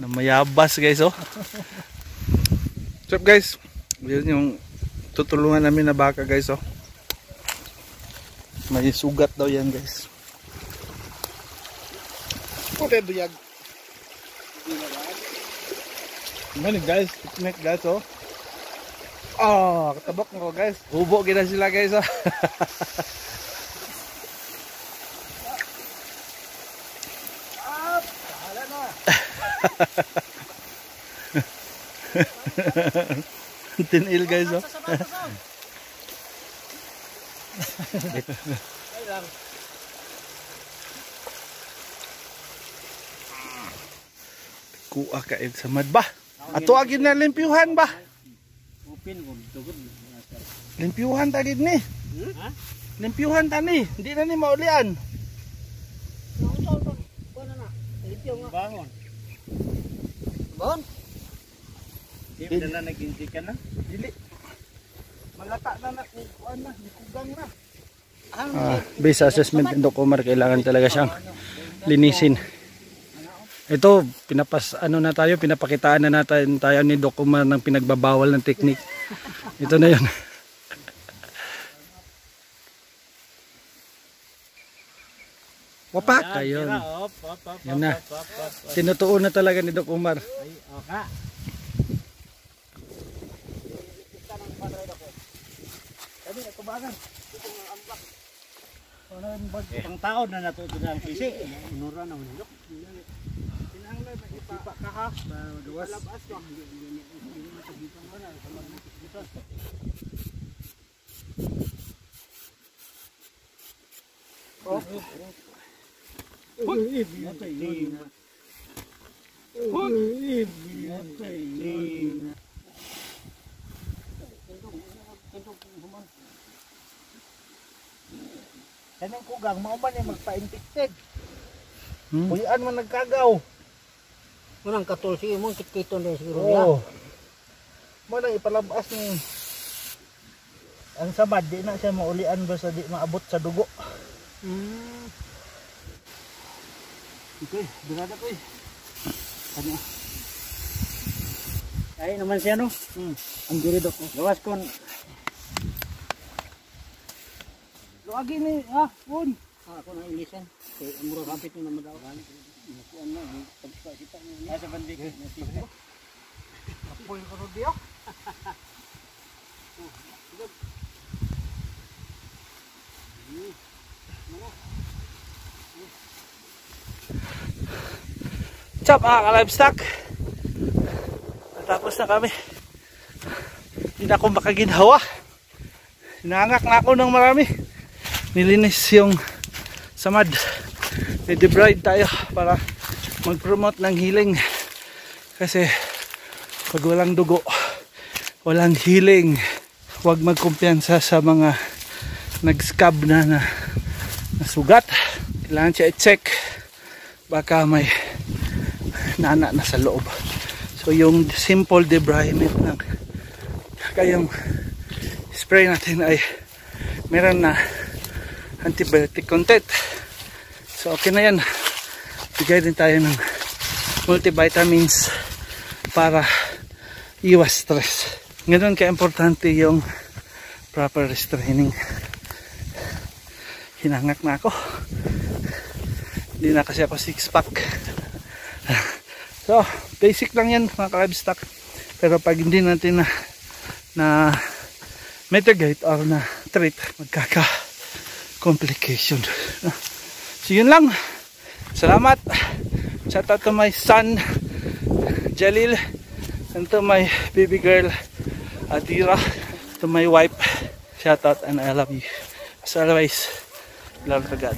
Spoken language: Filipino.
Na mayabas guys oh. So guys, yun yung tutulungan namin na baka guys oh. May sugat daw yan guys. Okay buyag. Mani guys, picnic guys oh. Oh, katabok mo guys. Hubo gina sila guys oh. Tinil guys oh. Kuha kain sa mad ba? Ato agin na limpyuhan ba? Limpyuhan tagid ni. Limpyuhan tani, hindi na ni maulian. Bangon. Bangon. Di na nag-intikan na? Dili. Malata na na, kuan na, kugang na. Base assessment ng Doc Omar, kailangan talaga siyang linisin. Ito, pinapakitaan na natin tayo ni Doc Omar ng pinagbabawal ng teknik. Ito na yun. Wapak! Ayun. Yan na. Tinutuon na talaga ni Doc Omar. Ang taon na natuto na ang kisi. Inura na manilok. Pinanglan na ipa kaha. Duwas. Labas ko. Kanang kugang mao man yung magpa-infected. Pulian man nagkagaw. Manang katol sige mo kit-kiton din siguro niya. Mo nang ipalabas ni ang sabad di na siya maulian basta di maabot sa dugo. Okay, birada ko eh. Ano? Ay naman siya no. Ang giridok ko. Gawas kon. Lagi ni pun. Ako nang ilisan. Kay mura kapit ni namadaw. Kuan na, pagsa kita ni. Sa bandik ni sibo. Apoy ko ro dia. Chop mga ka-livestock. Natapos na kami. Hindi na ako makaginhawa. Sinangak na ako ng marami. Nilinis yung samad. Nide-bride tayo para mag-promote ng healing. Kasi pag walang dugo, walang healing. Huwag magkumpiyansa sa mga nag-scab na sugat. Kailangan siya i-check. Baka may nana na sa loob. So yung simple debridement ng kayong spray natin ay meron na antibiotic content. So okay na yan. Bigay din tayo ng multivitamins para iwas stress. Ngayon ka-importante yung proper restraining. Hinangak na ako. Hindi na kasi ako 6-pack. So, basic lang yan mga ka-livestock. Pero pag hindi natin na mitigate or na treat, magkaka-complication. So, yun lang. Salamat. Shout out to my son, Jalil. And to my baby girl, Adira. To my wife, shout out and I love you. As always, glory to God.